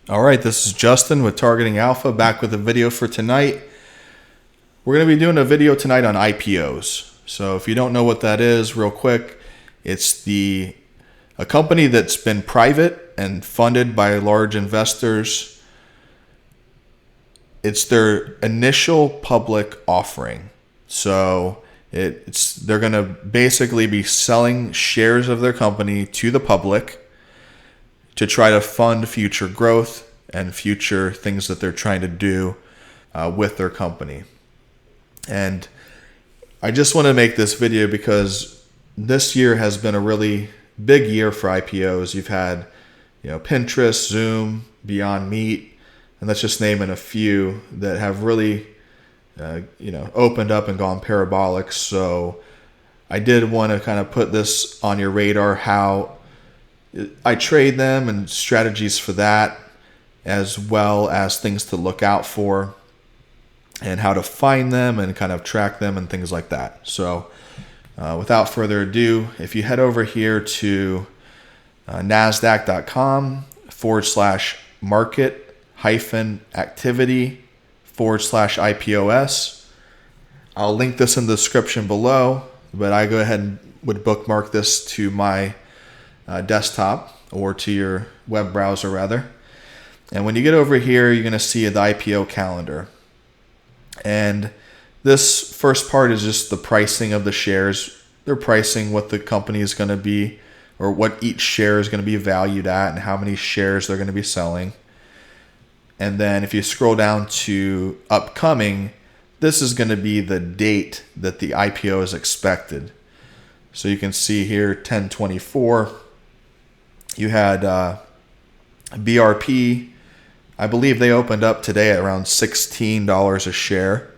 All right, this is Justin with Targeting Alpha, back with a video for tonight. We're going to be doing a video tonight on IPOs. So if you don't know what that is, real quick, it's a company that's been private and funded by large investors. It's their initial public offering. So they're going to basically be selling shares of their company to the public to try to fund future growth and future things that they're trying to do with their company. And I just want to make this video because this year has been a really big year for IPOs. You've had, Pinterest, Zoom, Beyond Meat, and let's just name in a few that have really, opened up and gone parabolic. So I did want to kind of put this on your radar, how I trade them and strategies for that, as well as things to look out for and how to find them and kind of track them and things like that. So without further ado, if you head over here to nasdaq.com/market-activity/IPOS. I'll link this in the description below, but I go ahead and would bookmark this to my desktop or to your web browser rather. And when you get over here, you're going to see the IPO calendar. And this first part is just the pricing of the shares. They're pricing what the company is going to be, or what each share is going to be valued at, and how many shares they're going to be selling. And then if you scroll down to upcoming, this is going to be the date that the IPO is expected. So you can see here 10/24. You had BRP. I believe they opened up today at around $16 a share.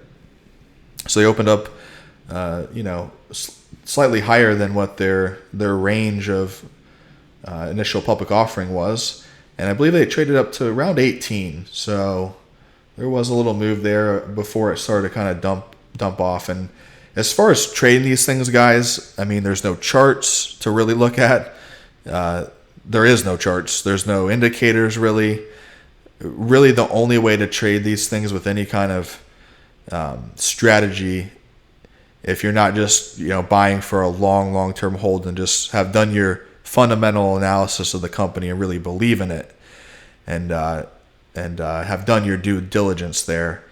So they opened up, slightly higher than what their range of initial public offering was. And I believe they traded up to around 18. So there was a little move there before it started to kind of dump off. And as far as trading these things, guys, I mean, there's no charts to really look at. There is no charts. There's no indicators really. Really, the only way to trade these things with any kind of strategy, if you're not just buying for a long-term hold and just have done your fundamental analysis of the company and really believe in it, and have done your due diligence there,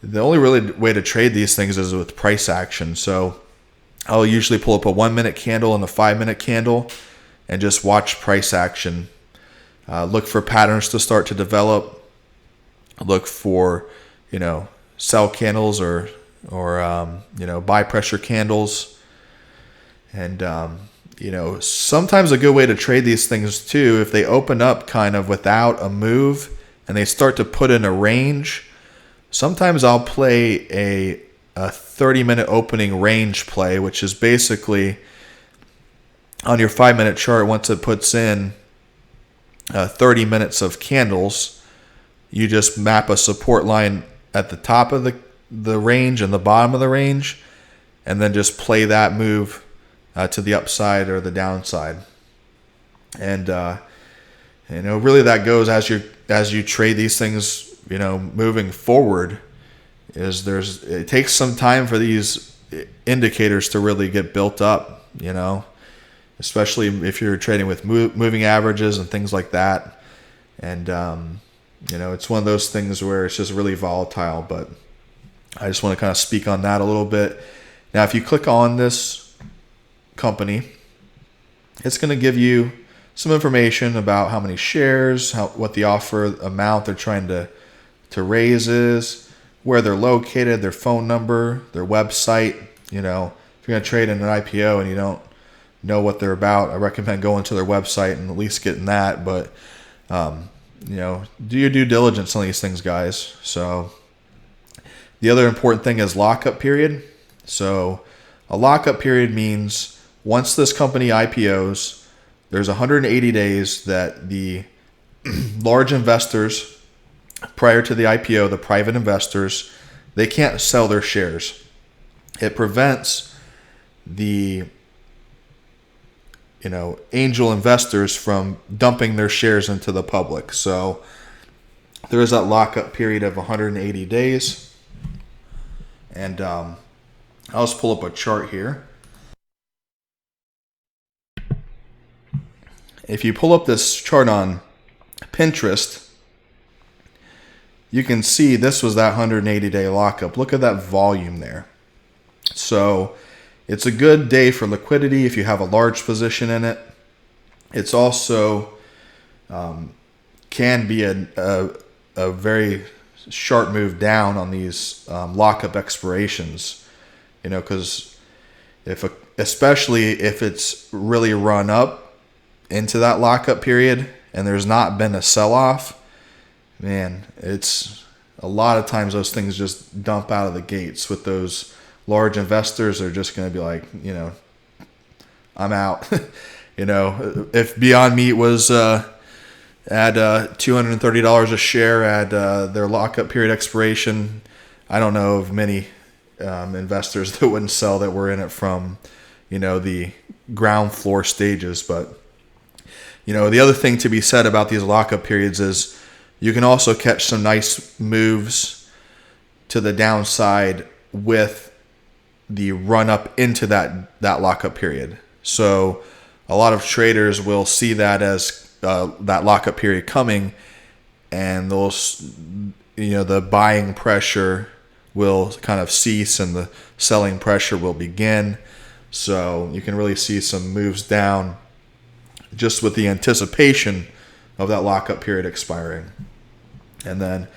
the only really way to trade these things is with price action. So I'll usually pull up a 1-minute candle and a 5-minute candle and just watch price action. Look for patterns to start to develop. Look for, sell candles or buy pressure candles. And, sometimes a good way to trade these things too, if they open up kind of without a move and they start to put in a range, sometimes I'll play a 30-minute opening range play, which is basically on your 5-minute chart. Once it puts in 30 minutes of candles, you just map a support line at the top of the range and the bottom of the range, and then just play that move to the upside or the downside. And really that goes as you trade these things, moving forward. It takes some time for these indicators to really get built up, especially if you're trading with moving averages and things like that. And, it's one of those things where it's just really volatile, but I just want to kind of speak on that a little bit. Now, if you click on this company, it's going to give you some information about how many shares, what the offer amount they're trying to raise is, where they're located, their phone number, their website. If you're going to trade in an IPO and you don't know what they're about, I recommend going to their website and at least getting that. But do your due diligence on these things, guys. So the other important thing is lockup period. So a lockup period means once this company IPOs, there's 180 days that the large investors, prior to the IPO, the private investors, they can't sell their shares. It prevents the angel investors from dumping their shares into the public. So there is that lockup period of 180 days. And I'll just pull up a chart here. If you pull up this chart on Pinterest, you can see this was that 180-day lockup. Look at that volume there. So it's a good day for liquidity if you have a large position in it. It's also can be a very sharp move down on these lockup expirations, because especially if it's really run up into that lockup period and there's not been a sell-off, man, it's a lot of times those things just dump out of the gates. With those large investors, they're just going to be like, I'm out. If Beyond Meat was at $230 a share at their lockup period expiration, I don't know of many investors that wouldn't sell that were in it from, the ground floor stages. But the other thing to be said about these lockup periods is you can also catch some nice moves to the downside with the run up into that lockup period. So a lot of traders will see that as that lockup period coming, and they'll, the buying pressure will kind of cease and the selling pressure will begin. So you can really see some moves down just with the anticipation of that lockup period expiring. And then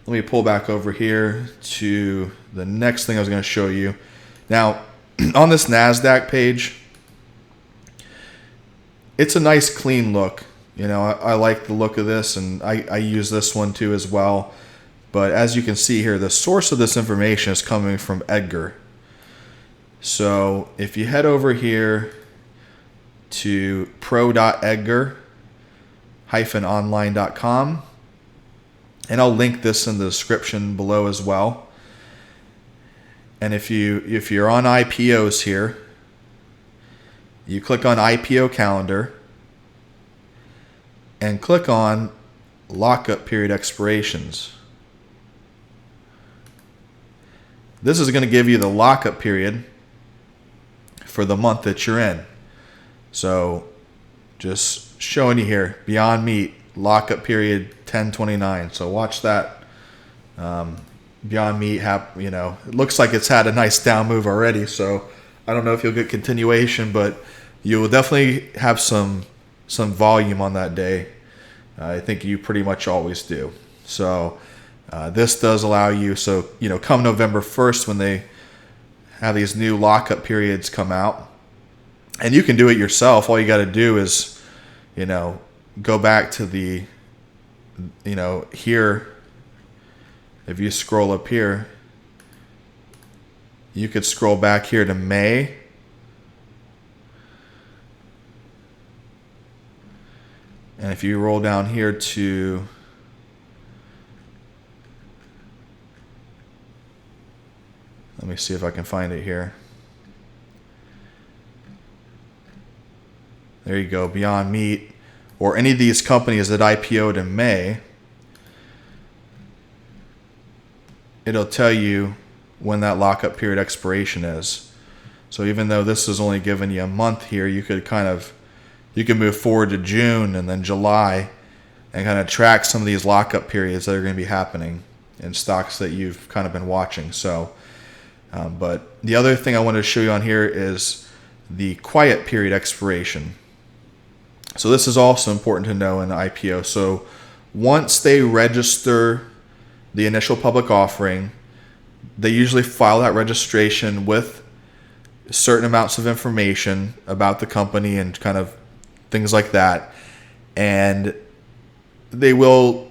let me pull back over here to the next thing I was going to show you. Now, on this NASDAQ page, it's a nice clean look. I like the look of this, and I use this one too as well. But as you can see here, the source of this information is coming from Edgar. So if you head over here to pro.edgar-online.com, and I'll link this in the description below as well. And if you're on IPOs here, you click on IPO calendar and click on lockup period expirations. This is going to give you the lockup period for the month that you're in. So just showing you here, Beyond Meat, lockup period 10/29. So watch that. Beyond Meat it looks like it's had a nice down move already. So I don't know if you'll get continuation, but you will definitely have some volume on that day. I think you pretty much always do. So this does allow you. So come November 1st, when they have these new lockup periods come out, and you can do it yourself. All you got to do is, go back to the, here. If you scroll up here, you could scroll back here to May. And if you roll down here to let me see if I can find it here. There you go, Beyond Meat, or any of these companies that IPO'd in May. It'll tell you when that lockup period expiration is. So even though this is only giving you a month here, you could move forward to June and then July and kind of track some of these lockup periods that are going to be happening in stocks that you've kind of been watching. So, but the other thing I wanted to show you on here is the quiet period expiration. So this is also important to know in the IPO. So once they register the initial public offering, they usually file that registration with certain amounts of information about the company and kind of things like that. And they will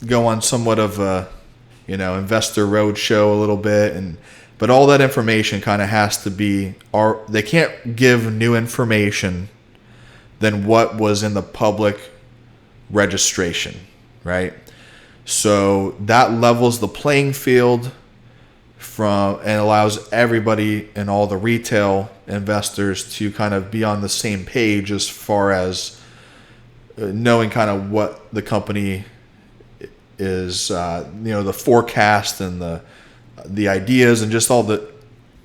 go on somewhat of a, investor roadshow a little bit. But all that information kind of has to be, they can't give new information than what was in the public registration, right? So that levels the playing field and allows everybody and all the retail investors to kind of be on the same page as far as knowing kind of what the company is, the forecast and the ideas and just all the,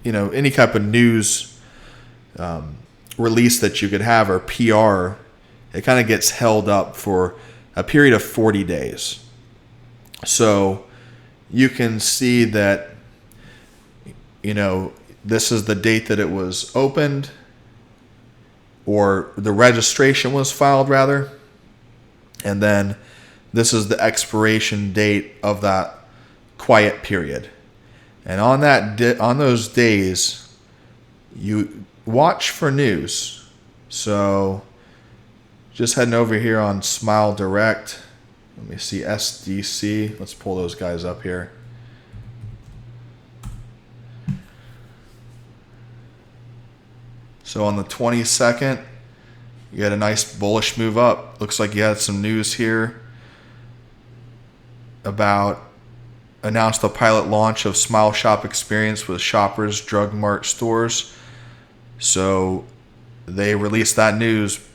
any type of news release that you could have or PR. It kind of gets held up for a period of 40 days. So you can see that, this is the date that it was opened, or the registration was filed rather. And then this is the expiration date of that quiet period. And on on those days, you watch for news. So just heading over here on Smile Direct. Let me see, SDC. Let's pull those guys up here. So on the 22nd, you had a nice bullish move up. Looks like you had some news here about announced the pilot launch of Smile Shop experience with Shoppers Drug Mart stores. So they released that news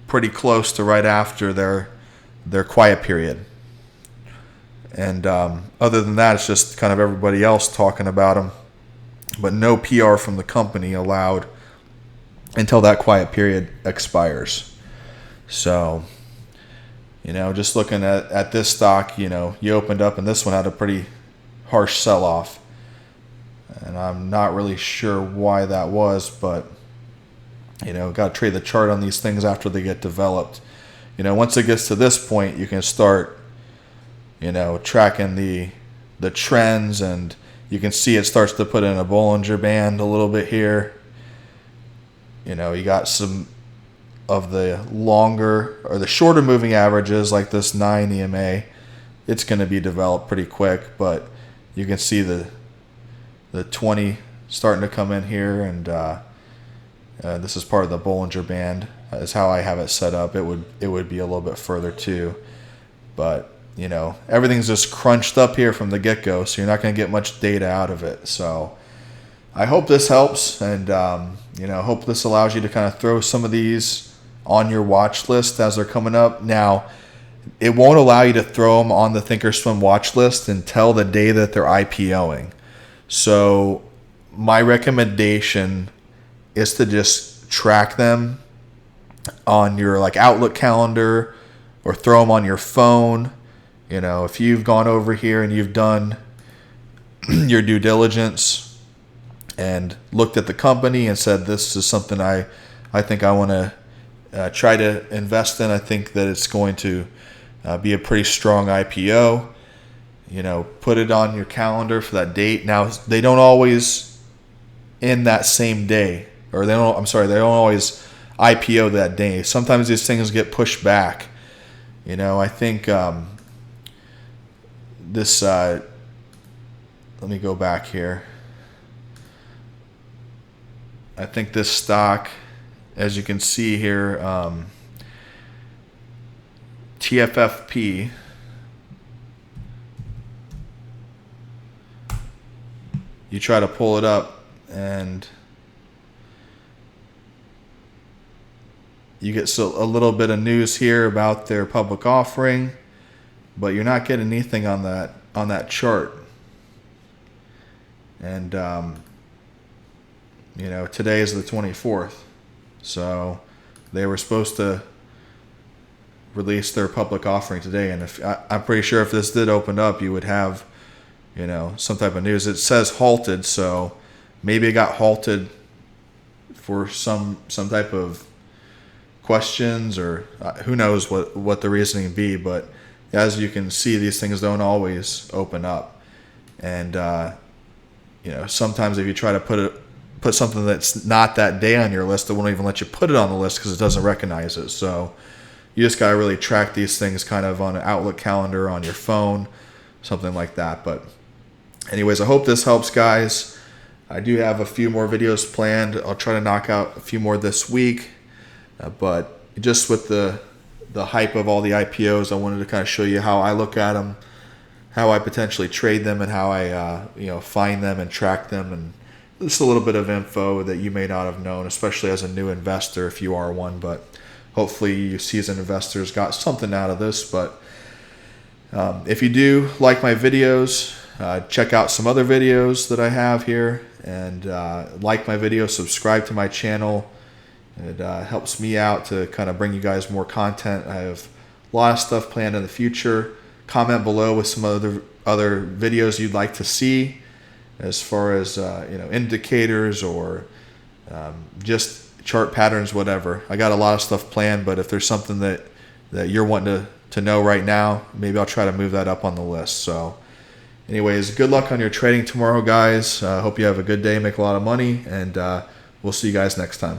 pretty close to right after their quiet period. And other than that, it's just kind of everybody else talking about them, but no PR from the company allowed until that quiet period expires. So, just looking at this stock, you opened up and this one had a pretty harsh sell-off. And I'm not really sure why that was, but, got to trade the chart on these things after they get developed. Once it gets to this point, you can start, tracking the trends, and you can see it starts to put in a Bollinger Band a little bit here. You got some of the longer or the shorter moving averages like this 9 EMA. It's going to be developed pretty quick, but you can see the 20 starting to come in here, and this is part of the Bollinger Band. Is how I have it set up. It would be a little bit further too, but everything's just crunched up here from the get-go, so you're not going to get much data out of it. So I hope this helps, and hope this allows you to kind of throw some of these on your watch list as they're coming up. Now, it won't allow you to throw them on the Thinkorswim watch list until the day that they're IPOing. So my recommendation is to just track them on your Outlook calendar or throw them on your phone. If you've gone over here and you've done your due diligence and looked at the company and said, this is something I think I want to try to invest in. I think that it's going to be a pretty strong IPO. Put it on your calendar for that date. Now, they don't always end that same day, or they don't always IPO that day. Sometimes these things get pushed back. I think this, let me go back here. I think this stock, as you can see here, TFFP, you try to pull it up and you get a little bit of news here about their public offering, but you're not getting anything on that chart. And today is the 24th, so they were supposed to release their public offering today. And I'm pretty sure if this did open up, you would have some type of news. It says halted, so maybe it got halted for some type of questions, or who knows what the reasoning be. But as you can see, these things don't always open up, and sometimes if you try to put something that's not that day on your list, it won't even let you put it on the list because it doesn't recognize it. So you just gotta really track these things kind of on an Outlook calendar on your phone, something like that. But anyways, I hope this helps, guys. I do have a few more videos planned. I'll try to knock out a few more this week. But just with the hype of all the IPOs, I wanted to kind of show you how I look at them. how I potentially trade them and how I find them and track them, and just a little bit of info that you may not have known, especially as a new investor if you are one. But hopefully you seasoned investors got something out of this. But if you do like my videos, check out some other videos that I have here, and like my video, subscribe to my channel. It helps me out to kind of bring you guys more content. I have a lot of stuff planned in the future. Comment below with some other videos you'd like to see, as far as indicators or just chart patterns, whatever. I got a lot of stuff planned, but if there's something that you're wanting to know right now, maybe I'll try to move that up on the list. So anyways, good luck on your trading tomorrow, guys. Hope you have a good day, make a lot of money, and we'll see you guys next time.